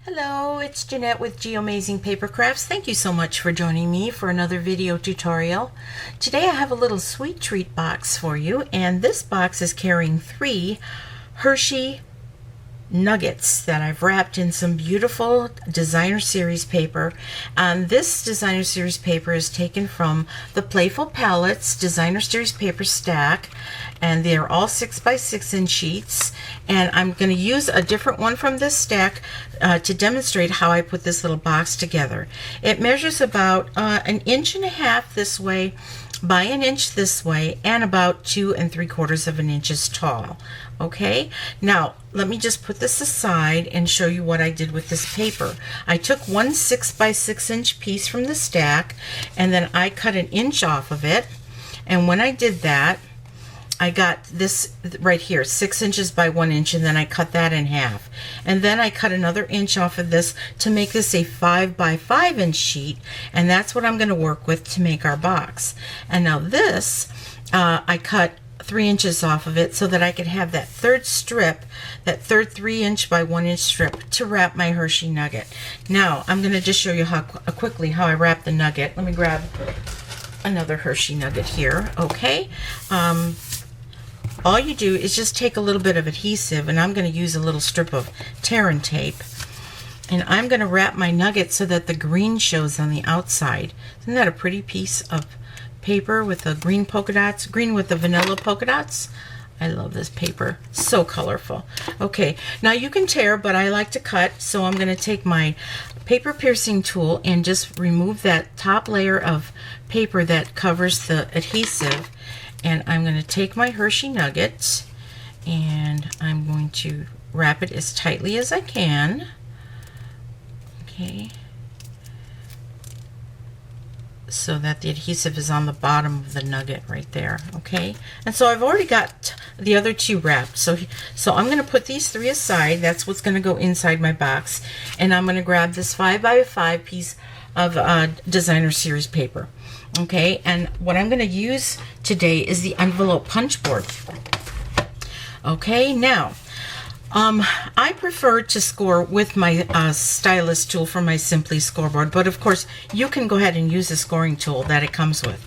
Hello, it's Jeanette with Amazing Paper Crafts. Thank you so much for joining me for another video tutorial. Today I have a little sweet treat box for you, and this box is carrying 3 Hershey Nuggets that I've wrapped in some beautiful designer series paper. This designer series paper is taken from the Playful Palettes designer series paper stack, and they're all 6x6 inch sheets, and I'm going to use a different one from this stack to demonstrate how I put this little box together. It measures about 1.5 inches this way by 1 inch this way, and about 2 3/4 inches tall. Okay, now let me just put this aside and show you what I did with this paper. I took one 6x6 inch piece from the stack, and then I cut 1 inch off of it, and when I did that, I got this right here, 6 inches by 1 inch, and then I cut that in half. And then I cut another inch off of this to make this a 5x5 inch sheet, and that's what I'm going to work with to make our box. And now this, I cut 3 inches off of it so that I could have that third strip, that third 3 inch by 1 inch strip to wrap my Hershey Nugget. Now I'm going to just show you how quickly how I wrap the nugget. Let me grab another Hershey Nugget here. Okay. All you do is just take a little bit of adhesive, and I'm going to use a little strip of Terran tape, and I'm going to wrap my nugget so that the green shows on the outside. Isn't that a pretty piece of paper with the green polka dots, green with the vanilla polka dots? I love this paper, so colorful. Okay, now you can tear, but I like to cut, so I'm going to take my paper piercing tool and just remove that top layer of paper that covers the adhesive. And I'm going to take my Hershey Nugget, and I'm going to wrap it as tightly as I can. Okay. So that the adhesive is on the bottom of the nugget right there. Okay. And so I've already got the other 2 wrapped. So I'm going to put these 3 aside. That's what's going to go inside my box. And I'm going to grab this 5x5 piece of designer series paper. Okay, and what I'm going to use today is the envelope punch board. Okay, now I prefer to score with my stylus tool for my Simply scoreboard, but of course you can go ahead and use the scoring tool that it comes with.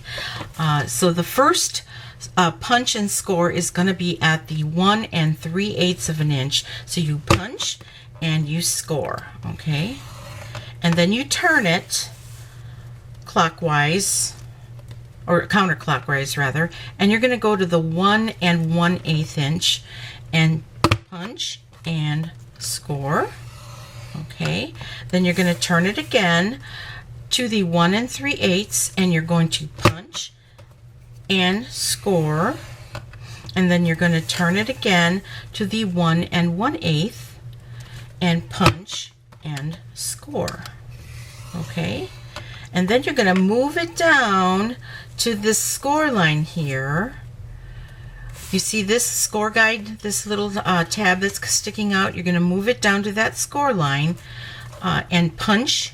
So the first punch and score is going to be at the 1 3/8 inch. So you punch and you score. Okay, and then you turn it clockwise, or counterclockwise rather, and you're going to go to the 1 1/8 inch and punch and score. Okay, then you're going to turn it again to the 1 3/8, and you're going to punch and score, and then you're going to turn it again to the 1 1/8 and punch and score. Okay, and then you're going to move it down to this score line here. You see this score guide, this little tab that's sticking out? You're going to move it down to that score line and punch,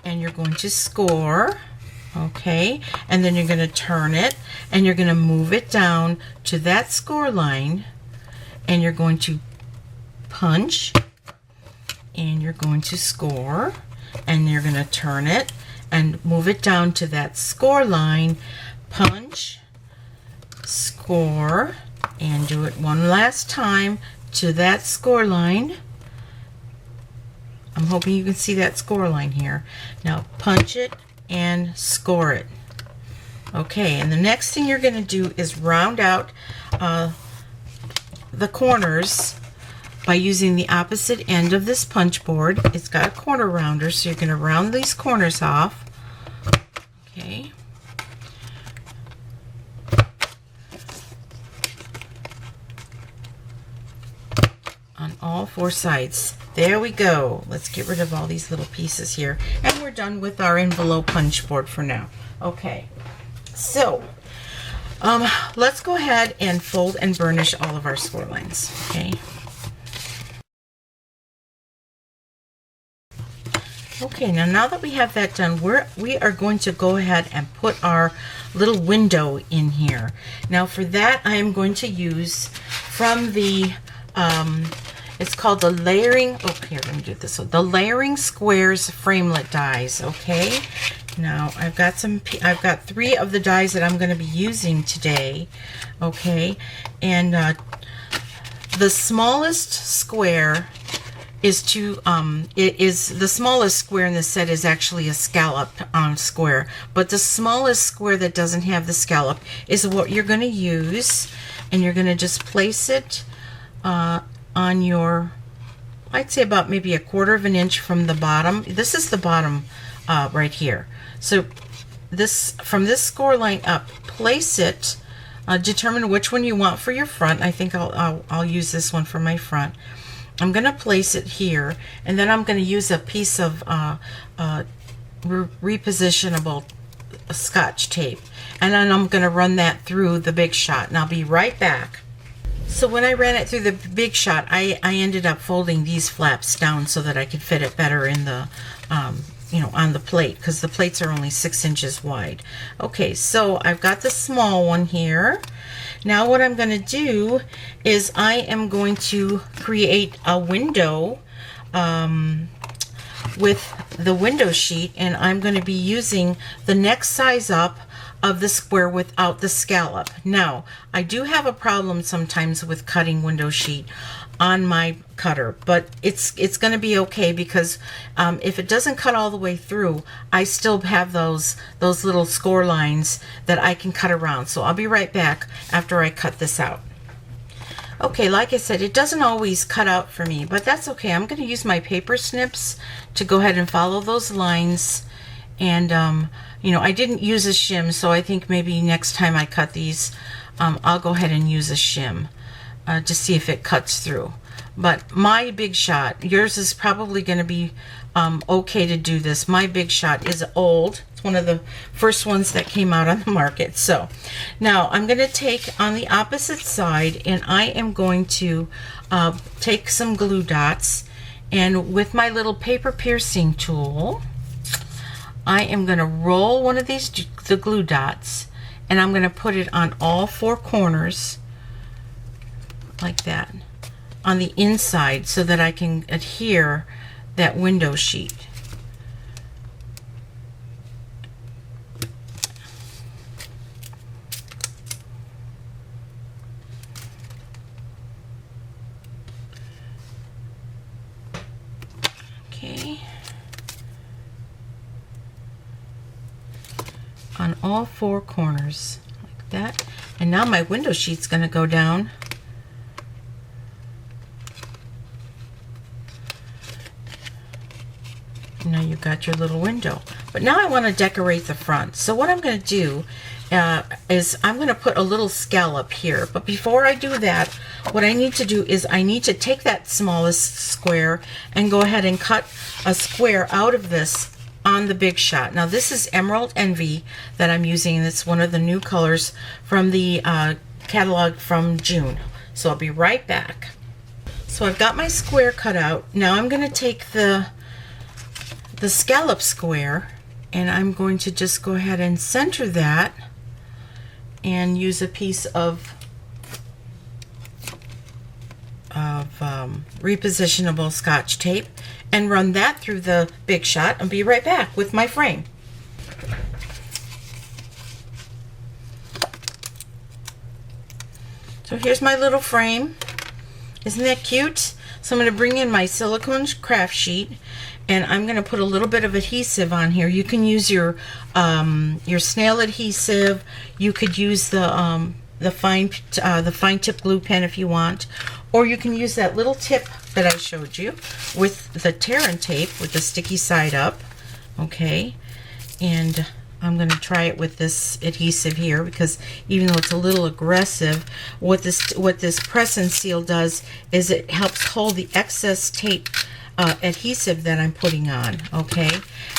and you're going to score. Okay, and then you're going to turn it, and you're going to move it down to that score line, and you're going to punch, and you're going to score, and you're going to turn it and move it down to that score line, punch, score, and do it one last time to that score line. I'm hoping you can see that score line here. Now punch it and score it. Okay, and the next thing you're going to do is round out the corners by using the opposite end of this punch board. It's got a corner rounder, so you're going to round these corners off. Okay. On all 4 sides. There we go. Let's get rid of all these little pieces here, and we're done with our envelope punch board for now. Okay, so let's go ahead and fold and burnish all of our score lines. Okay. Okay, now that we have that done, we are going to go ahead and put our little window in here. Now for that, I am going to use from the It's called the layering, oh, here, let me do this one. The Layering Squares Framelit dies, okay? Now, I've got 3 of the dies that I'm going to be using today, okay? And the smallest square is the smallest square in the set is actually a scallop square, but the smallest square that doesn't have the scallop is what you're going to use, and you're going to just place it on your, I'd say about maybe 1/4 of an inch from the bottom. This is the bottom right here. So from this score line up, place it, determine which one you want for your front. I think I'll use this one for my front. I'm going to place it here, and then I'm going to use a piece of repositionable Scotch tape, and then I'm going to run that through the Big Shot, and I'll be right back. So when I ran it through the Big Shot, I ended up folding these flaps down so that I could fit it better in the on the plate, because the plates are only 6 inches wide. Okay, so I've got the small one here. Now what I'm going to do is I am going to create a window with the window sheet, and I'm going to be using the next size up of the square without the scallop. Now, I do have a problem sometimes with cutting window sheet on my cutter, but it's going to be okay, because if it doesn't cut all the way through, I still have those little score lines that I can cut around. So I'll be right back after I cut this out. Okay, like I said, it doesn't always cut out for me, but that's okay. I'm going to use my paper snips to go ahead and follow those lines. And I didn't use a shim, so I think maybe next time I cut these, I'll go ahead and use a shim to see if it cuts through. But my Big Shot, yours is probably going to be okay to do this. My Big Shot is old. It's one of the first ones that came out on the market. So now I'm going to take on the opposite side, and I am going to take some glue dots, and with my little paper piercing tool, I am going to roll one of the glue dots, and I'm going to put it on all 4 corners like that on the inside, so that I can adhere that window sheet. Okay. On all 4 corners like that. And now my window sheet's going to go down now you've got your little window. But now I want to decorate the front. So what I'm going to do is I'm going to put a little scallop here. But before I do that, what I need to do is I need to take that smallest square and go ahead and cut a square out of this on the Big Shot. Now this is Emerald Envy that I'm using, and it's one of the new colors from the catalog from June. So I'll be right back. So I've got my square cut out. Now I'm going to take the scallop square, and I'm going to just go ahead and center that and use a piece of repositionable Scotch tape and run that through the Big Shot, and be right back with my frame. So here's my little frame. Isn't that cute? So I'm going to bring in my silicone craft sheet, and I'm going to put a little bit of adhesive on here. You can use your snail adhesive. You could use the fine tip glue pen if you want, or you can use that little tip that I showed you with the Terran tape with the sticky side up. Okay, and I'm going to try it with this adhesive here, because even though it's a little aggressive, what this press and seal does is it helps hold the excess tape adhesive that I'm putting on. Okay,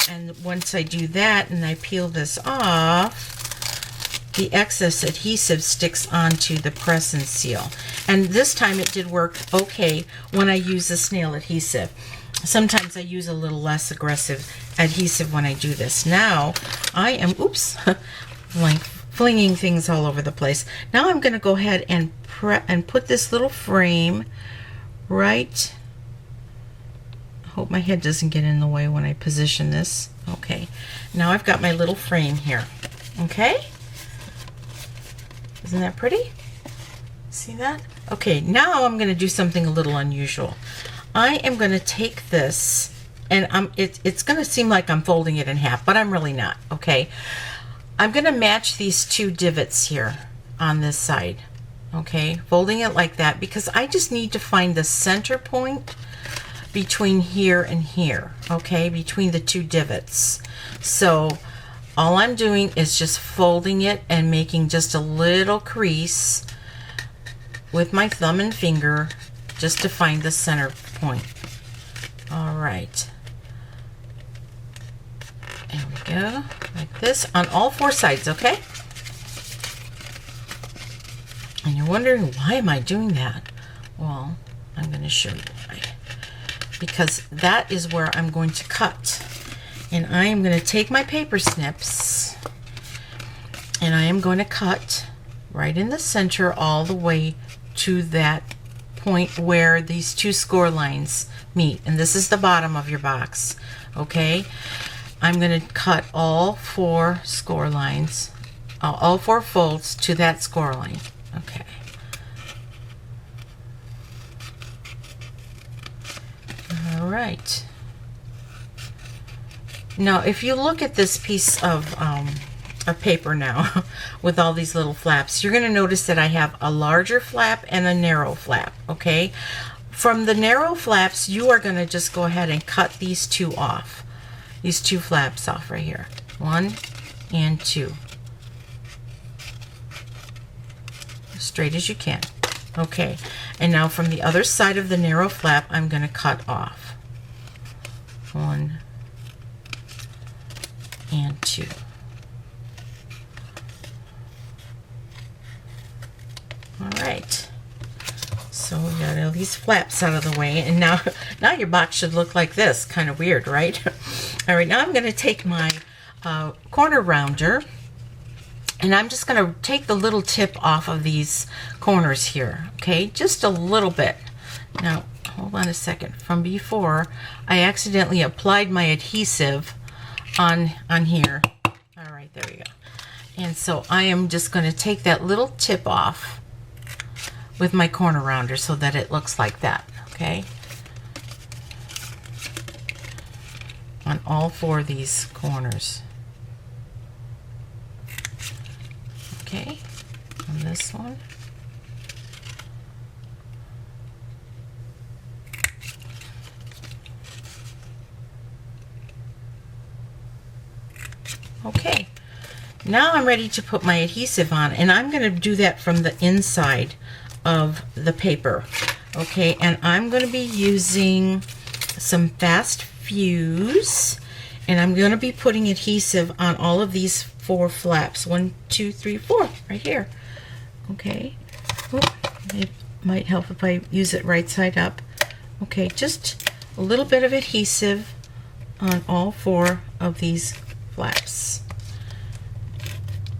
and once I do that and I peel this off, the excess adhesive sticks onto the press and seal. And this time it did work okay when I use the snail adhesive. Sometimes I use a little less aggressive adhesive when I do this. Now I am, oops, like flinging things all over the place. Now I'm going to go ahead and put this little frame right. I hope my head doesn't get in the way when I position this. Okay, now I've got my little frame here. Okay, isn't that pretty? See that? Okay, now I'm going to do something a little unusual. I am going to take this, and it's going to seem like I'm folding it in half, but I'm really not. Okay, I'm going to match these two divots here on this side. Okay, folding it like that because I just need to find the center point between here and here. Okay, between the two divots. So all I'm doing is just folding it and making just a little crease with my thumb and finger just to find the center point. All right, there we go, like this on all four sides. Okay, and you're wondering, why am I doing that? Well, I'm going to show you why. Because that is where I'm going to cut. And I am going to take my paper snips and I am going to cut right in the center all the way to that point where these two score lines meet. And this is the bottom of your box. Okay, I'm going to cut all four score lines, all four folds to that score line. Okay. All right. Now, if you look at this piece of paper now with all these little flaps, you're going to notice that I have a larger flap and a narrow flap. Okay. From the narrow flaps, you are going to just go ahead and cut these two off. These two flaps off right here. 1 and 2. Straight as you can. Okay, and now from the other side of the narrow flap, I'm going to cut off 1 and 2. All right, so we got all these flaps out of the way, and now your box should look like this. Kind of weird, right? All right, now I'm going to take my corner rounder, and I'm just going to take the little tip off of these corners here. Okay, just a little bit. Now, hold on a second. From before, I accidentally applied my adhesive on here. All right, there we go. And so I am just going to take that little tip off with my corner rounder so that it looks like that. Okay, on all four of these corners. Okay, on this one. Okay, now I'm ready to put my adhesive on, and I'm going to do that from the inside of the paper. Okay, and I'm going to be using some Fast Fuse, and I'm going to be putting adhesive on all of these four flaps. 1, 2, 3, 4, right here. Okay, oh, it might help if I use it right side up. Okay, just a little bit of adhesive on all four of these flaps.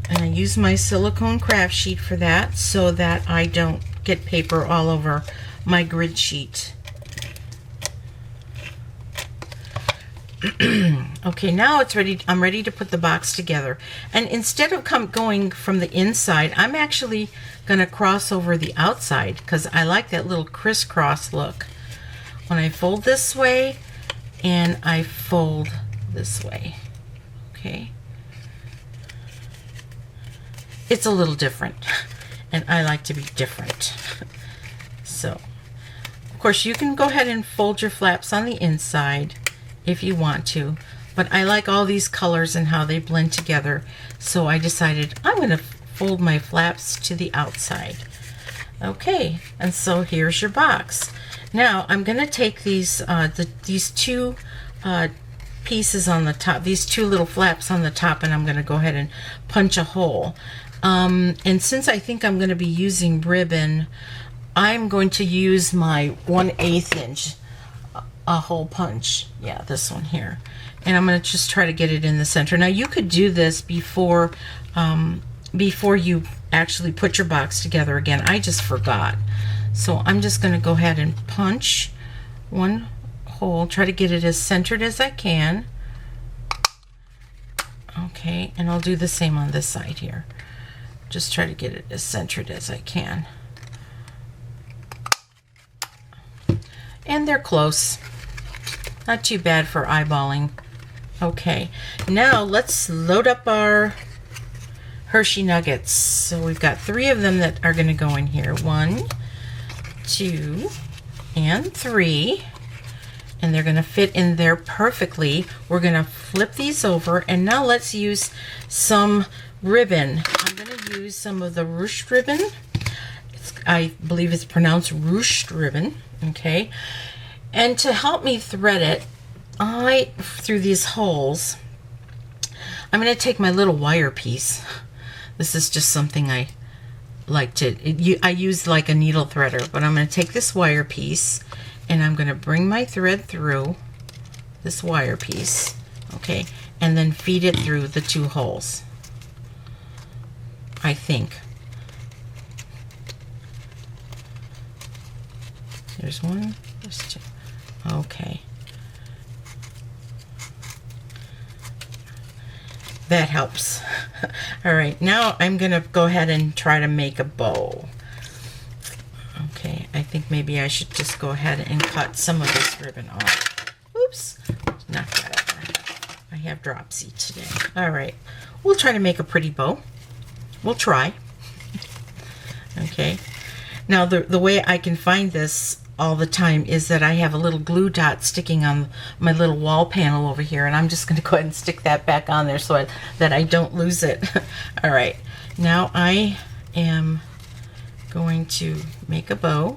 And I use my silicone craft sheet for that so that I don't get paper all over my grid sheet. Okay, now it's ready. I'm ready to put the box together. And instead of going from the inside, I'm actually going to cross over the outside because I like that little crisscross look. When I fold this way and I fold this way. Okay. It's a little different, and I like to be different. So, of course, you can go ahead and fold your flaps on the inside if you want to, but I like all these colors and how they blend together, so I decided I'm going to fold my flaps to the outside. Okay, and so here's your box. Now I'm going to take these these two pieces on the top, these two little flaps on the top, and I'm going to go ahead and punch a hole. And since I think I'm going to be using ribbon, I'm going to use my 1/8 inch a hole punch. Yeah, this one here. And I'm going to just try to get it in the center. Now you could do this before you actually put your box together again. I just forgot. So I'm just going to go ahead and punch one hole, try to get it as centered as I can. Okay, and I'll do the same on this side here. Just try to get it as centered as I can. And they're close. Not too bad for eyeballing. Okay, now let's load up our Hershey Nuggets. So we've got 3 of them that are going to go in here. 1, 2, and 3. And they're going to fit in there perfectly. We're going to flip these over, and now let's use some ribbon. I'm going to use some of the ruched ribbon. I believe it's pronounced ruched ribbon. Okay, and to help me thread it, through these holes, I'm going to take my little wire piece. This is just something I like to, I use like a needle threader, but I'm going to take this wire piece and I'm going to bring my thread through this wire piece, okay, and then feed it through the 2 holes, I think. There's 1, there's 2, okay. That helps. All right, now I'm going to go ahead and try to make a bow. Okay, I think maybe I should just go ahead and cut some of this ribbon off. Oops, knock that over. I have dropsy today. All right, we'll try to make a pretty bow. We'll try. Okay, now the way I can find this all the time is that I have a little glue dot sticking on my little wall panel over here, and I'm just going to go ahead and stick that back on there so that I don't lose it. All right, now I am going to make a bow.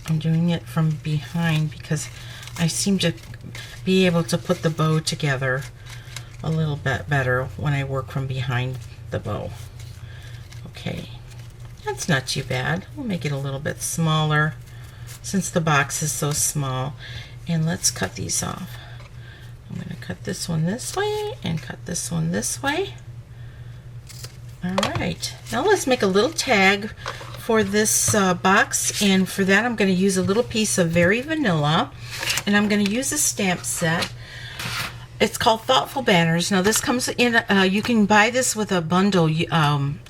I'm doing it from behind because I seem to be able to put the bow together a little bit better when I work from behind the bow. Okay, that's not too bad. We'll make it a little bit smaller since the box is so small, and let's cut these off. I'm going to cut this one this way and cut this one this way. All right, now let's make a little tag for this box, and for that I'm going to use a little piece of Very Vanilla, and I'm going to use a stamp set. It's called Thoughtful Banners. Now this comes in, you can buy this with a bundle,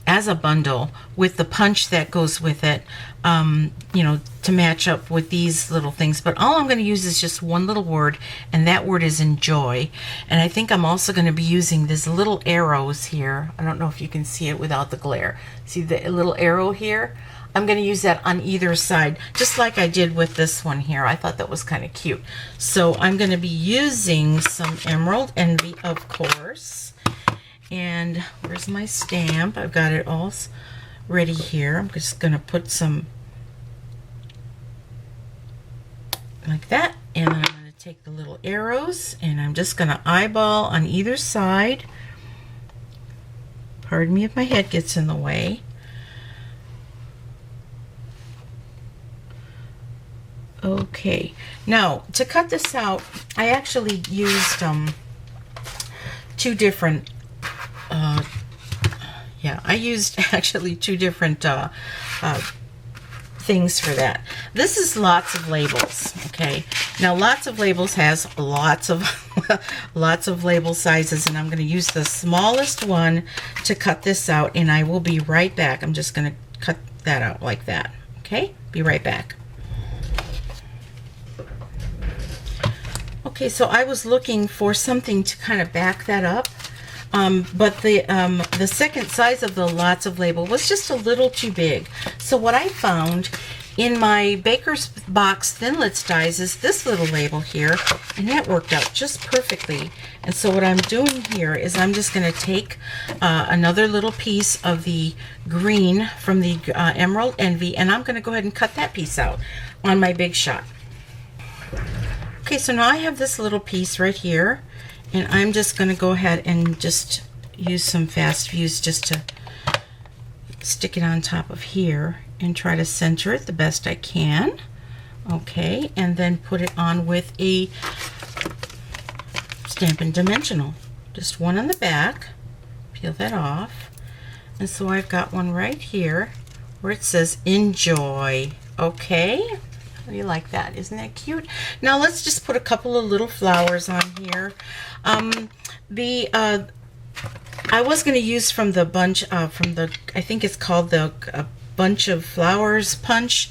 as a bundle with the punch that goes with it, you know, to match up with these little things. But all I'm going to use is just one little word, and that word is enjoy. And I think I'm also going to be using these little arrows here. I don't know if you can see it without the glare. See the little arrow here? I'm going to use that on either side, just like I did with this one here. I thought that was kind of cute. So I'm going to be using some Emerald Envy, of course. And where's my stamp? I've got it all ready here. I'm just going to put some like that. And then I'm going to take the little arrows and I'm just going to eyeball on either side. Pardon me if my head gets in the way. Okay, now to cut this out, I actually used 2 different, I used actually 2 different things for that. This is Lots of Labels, okay? Now Lots of Labels has lots of lots of label sizes, and I'm going to use the smallest one to cut this out, and I will be right back. I'm just going to cut that out like that, okay? Be right back. Okay, so I was looking for something to kind of back that up, but the second size of the Lots of Label was just a little too big. So what I found in my Baker's Box Thinlits dies is this little label here, and that worked out just perfectly. And so what I'm doing here is I'm just going to take another little piece of the green from the Emerald Envy, and I'm going to go ahead and cut that piece out on my Big Shot. Okay, so now I have this little piece right here, and I'm just going to go ahead and just use some fast views just to stick it on top of here and try to center it the best I can. Okay, and then put it on with a Stampin' Dimensional. Just one on the back, peel that off. And so I've got one right here where it says enjoy. Okay, how do you like that? Isn't that cute? Now let's just put a couple of little flowers on here. I was going to use from the bunch, I think it's called the Bunch of Flowers punch,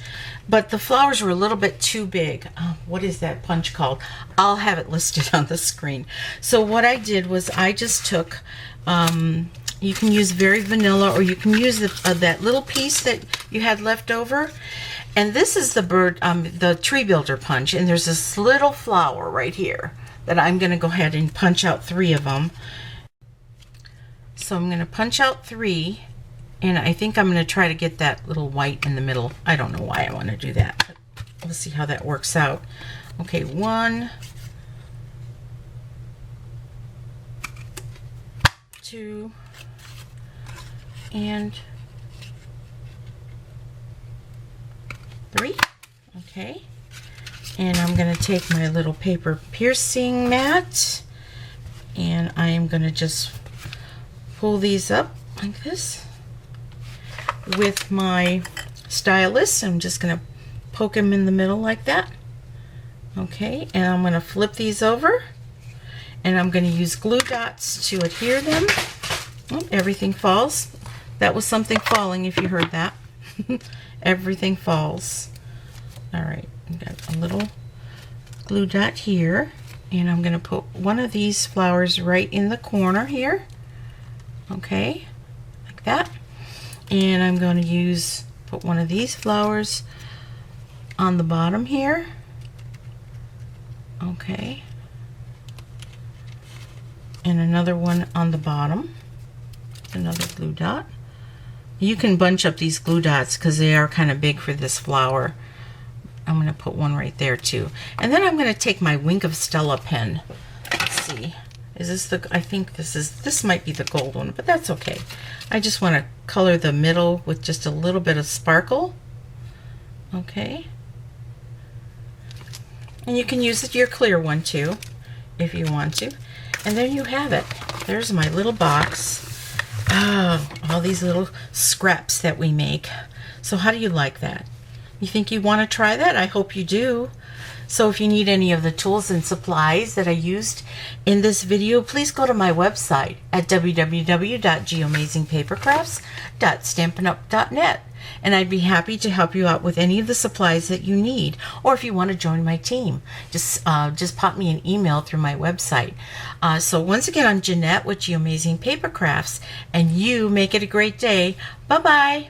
but the flowers were a little bit too big. What is that punch called? I'll have it listed on the screen. So what I did was I just took, you can use very vanilla, or you can use that little piece that you had left over. And this is the tree builder punch, and there's this little flower right here that I'm going to go ahead and punch out 3 of them. So I'm going to punch out 3, and I think I'm going to try to get that little white in the middle. I don't know why I want to do that, but we'll see how that works out. Okay, 1, 2, and 3. Okay, and I'm going to take my little paper piercing mat, and I am going to just pull these up like this with my stylus. I'm just going to poke them in the middle like that. Okay, and I'm going to flip these over, and I'm going to use glue dots to adhere them. Oh, everything falls. That was something falling, if you heard that. Everything falls. All right, I've got a little glue dot here, and I'm going to put one of these flowers right in the corner here. Okay, like that. And I'm going to put one of these flowers on the bottom here. Okay, and another one on the bottom. Another glue dot. You can bunch up these glue dots because they are kind of big for this flower. I'm going to put one right there too. And then I'm going to take my Wink of Stella pen. Let's see. Is this I think this might be the gold one, but that's okay. I just want to color the middle with just a little bit of sparkle. Okay. And you can use your clear one too, if you want to. And there you have it. There's my little box. Oh, all these little scraps that we make. So how do you like that? You think you want to try that? I hope you do. So if you need any of the tools and supplies that I used in this video, please go to my website at www.geamazingpapercrafts.stampinup.net, and I'd be happy to help you out with any of the supplies that you need. Or if you want to join my team, just pop me an email through my website. So once again, I'm Jeanette with Amazing Paper Crafts, and you make it a great day. Bye-bye.